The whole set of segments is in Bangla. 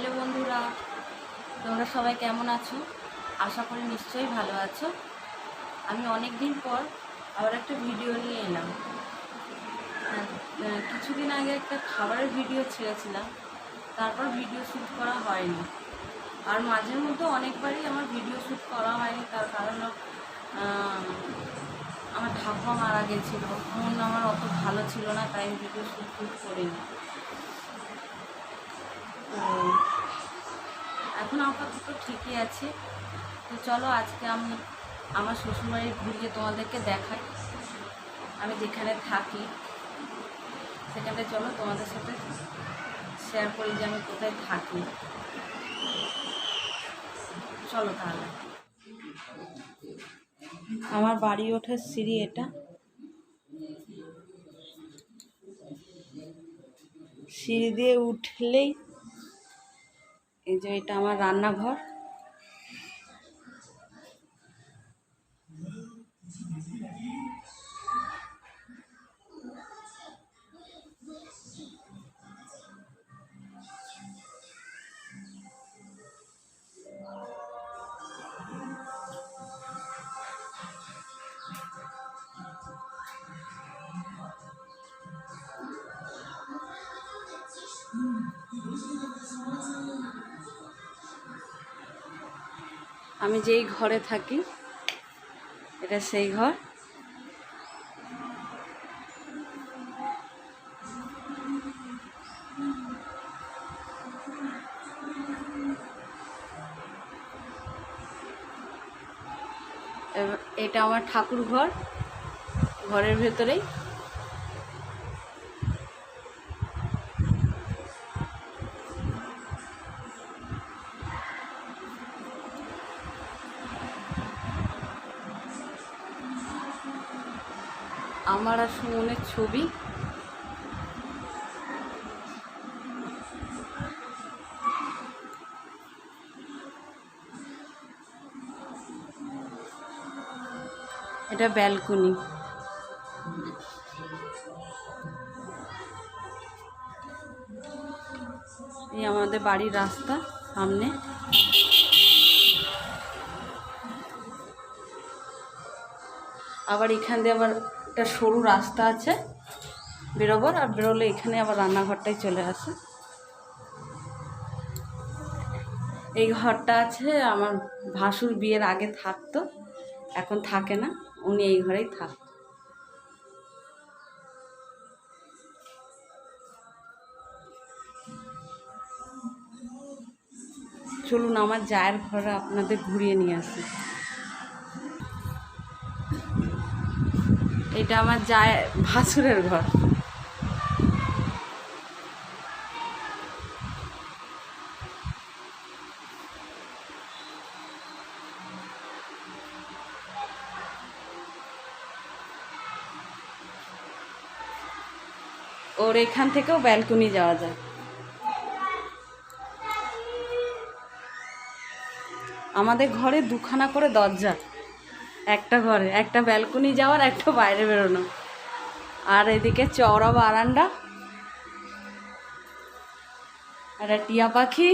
হ্যালো বন্ধুরা, তোমরা সবাই কেমন আছো? আশা করি নিশ্চয়ই ভালো আছো। আমি অনেক দিন পর আবার একটা ভিডিও নিয়ে এলাম। কিছুদিন আগে একটা খাবারের ভিডিও ছেড়েছিলাম, তারপর ভিডিও শ্যুট করা হয়নি। আর মাঝে মধ্যে অনেকবারই আমার ভিডিও শ্যুট করা হয়নি, তার কারণ আমার ঠাকুমা মারা গেছিল, মন আমার অত ভালো ছিল না, তাই ভিডিও শ্যুট করিনি। এখন আপাতত ঠিকই আছে। তো চলো আজকে আমি আমার শ্বশুরবাড়ি ঘুরিয়ে তোমাদেরকে দেখাই। আমি যেখানে থাকি সেখানে চলো তোমাদের সাথে শেয়ার করি যে আমি কোথায় থাকি। চলো তাহলে। আমার বাড়ি ওঠার সিঁড়ি এটা। সিঁড়ি দিয়ে উঠলেই এই যে এটা আমার রান্নাঘর। আমি যেই ঘরে থাকি এটা সেই ঘর। এটা আমার ঠাকুর ঘর, ঘরের ভেতরেই। আমার আর সুমনের ছবি। এটা ব্যালকনি। এই আমাদের বাড়ির রাস্তা সামনে। আবার এখান দিয়ে আবার একটা সরু রাস্তা আছে বেরোবার, আর বেরোলে এখানে আবার রান্নাঘরটাই চলে আসে। এই ঘরটা আছে আমার ভাসুর বিয়ের আগে থাকতো, এখন থাকে না, উনি এই ঘরেই থাকতো। চলুন আমার জায়ের ঘরে আপনাদের ঘুরিয়ে নিয়ে আসি। এটা আমার জায়ের ভাসুরের ঘর। ওর এখান থেকেও ব্যালকনি যাওয়া যায়। আমাদের ঘরে দুখানা করে দরজা, একটা ঘরে একটা ব্যালকনি যাওয়ার, একটা বাইরে বেরোনো। আর এদিকে চওড়া বারান্দা, আর টিয়া পাখি।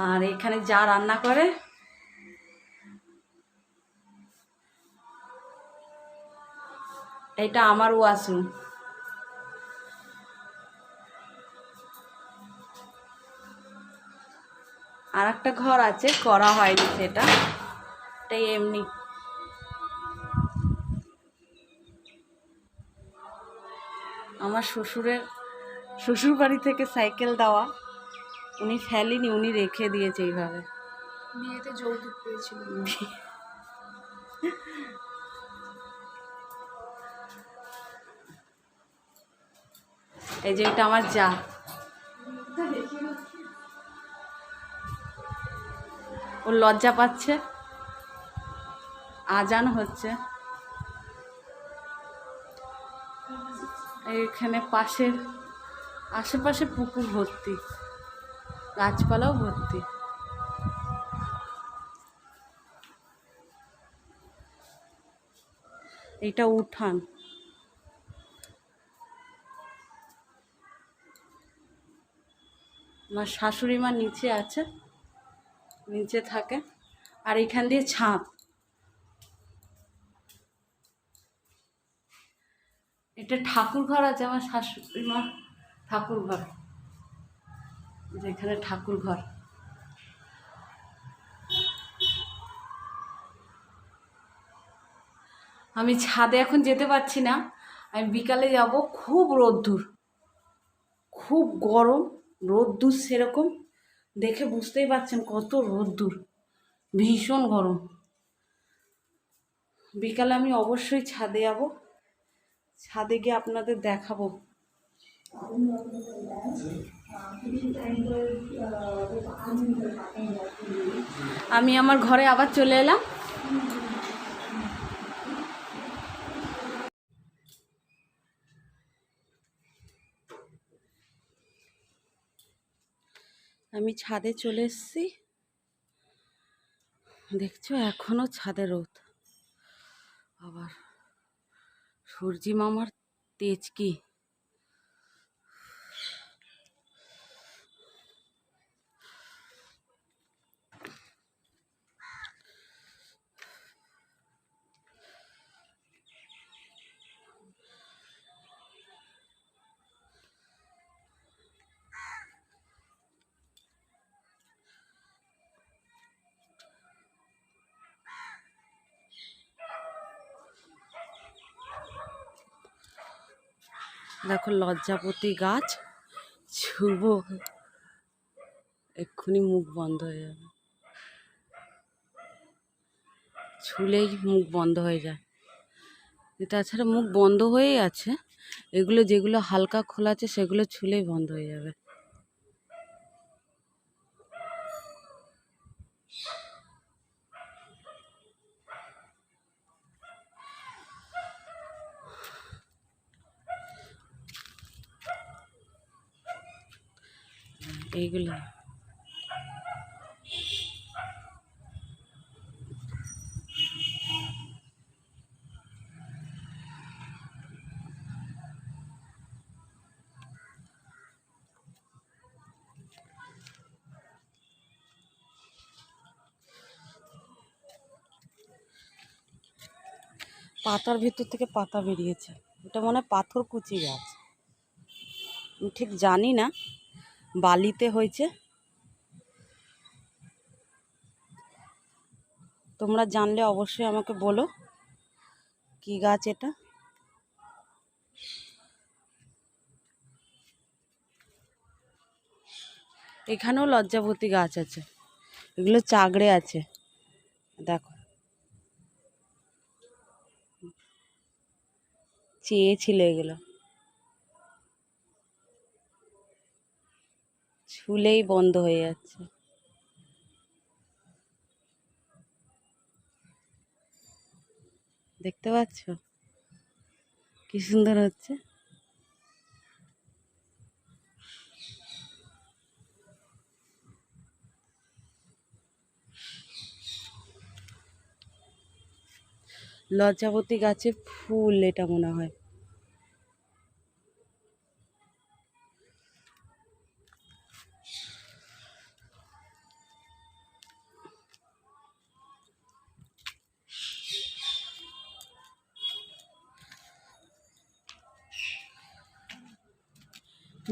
আর এখানে যা রান্না করে, এটা আমার ওয়াশরুম। আর একটা ঘর আছে, করা হয়নি সেটা, এটাই এমনি। আমার শ্বশুর বাড়ি থেকে সাইকেল দেওয়া, উনি ফেলেনি, উনি রেখে দিয়েছে এইভাবে। বিয়েতে যৌতুক পেয়েছিল। এই যে এটা আমার যা। ও লজ্জা পাচ্ছে, আজান হচ্ছে। এখানে আশেপাশে পুকুর ভর্তি, গাছপালাও ভর্তি। এটা উঠান। আমার শাশুড়ি মা নিচে আছে, নিচে থাকে। আর এখান দিয়ে ছাদ, এটা ঠাকুর ঘর আছে আমার শাশুড়ি মা ঠাকুর ঘর, যেখানে ঠাকুর ঘর। আমি ছাদে এখন যেতে পারছি না, আমি বিকালে যাব। খুব রোদ্দুর, খুব গরম, রোদ্দুর সেরকম দেখে বুঝতেই পারছেন কত রোদ্দুর, ভীষণ গরম। বিকালে আমি অবশ্যই ছাদে যাব, ছাদে গিয়ে আপনাদের দেখাবো। আমি আমার ঘরে আবার চলে এলাম। আমি ছাদে চলে এসেছি, দেখছো এখনো ছাদে রোদ। আবার সূর্যি মামার তেজ কি! দেখো লজ্জাপতি গাছ, ছুবো এক্ষুনি মুখ বন্ধ হয়ে যাবে, ছুলেই মুখ বন্ধ হয়ে যায়। তাছাড়া মুখ বন্ধ হয়েই আছে, এগুলো যেগুলো হালকা খোলা আছে সেগুলো ছুলেই বন্ধ হয়ে যাবে। এইগুলো পাতার ভিতর থেকে পাতা বেরিয়েছে, এটা মনে হয় পাথরকুচি গাছ, আমি ঠিক জানি না, বালিতে হয়েছে। তোমরা জানলে অবশ্যই আমাকে বলো কি গাছ এটা। এখানেও লজ্জাবতী গাছ আছে, এগুলো চাগড়ে আছে, দেখো চেয়েছিল এগুলো, ছুলেই বন্ধ হয়ে যাচ্ছে। দেখতে পাচ্ছ কি সুন্দর হচ্ছে। লজ্জাবতী গাছে ফুল এটা মনে হয়।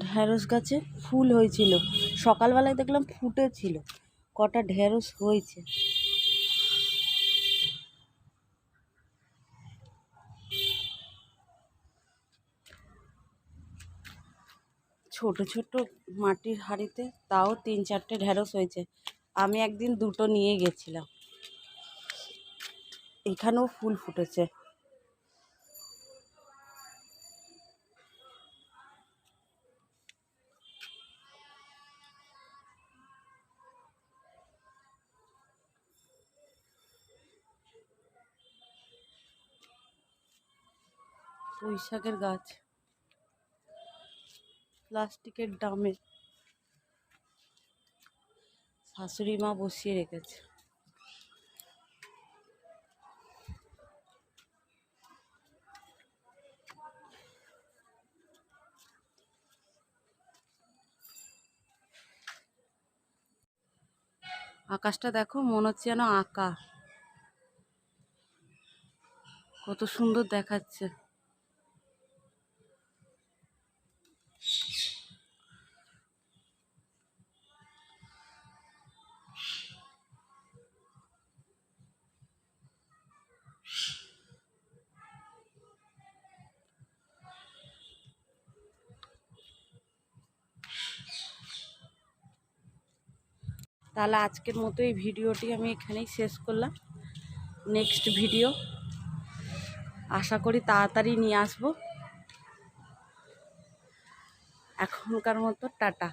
ঢ্যাঁড়স গাছে ফুল হয়েছিল, সকালবেলায় দেখলাম ফুটেছিল, কটা ঢ্যাঁড়স হয়েছে। ছোট ছোট মাটির হাঁড়িতে তাও 3-4টে ঢ্যাঁড়স হয়েছে, আমি একদিন 2টো নিয়ে গেছিলাম। এখানেও ফুল ফুটেছে। পুঁই শাকের গাছ প্লাস্টিকের ড্রামে শাশুড়ি মা বসিয়ে রেখেছে। আকাশটা দেখো, মনে হচ্ছে যেন আঁকা, কত সুন্দর দেখাচ্ছে। তাহলে আজকের মতো এই ভিডিওটি আমি এখানেই শেষ করলাম। নেক্সট ভিডিও আশা করি তাড়াতাড়ি নিয়ে আসবো। এখনকার মতো টাটা।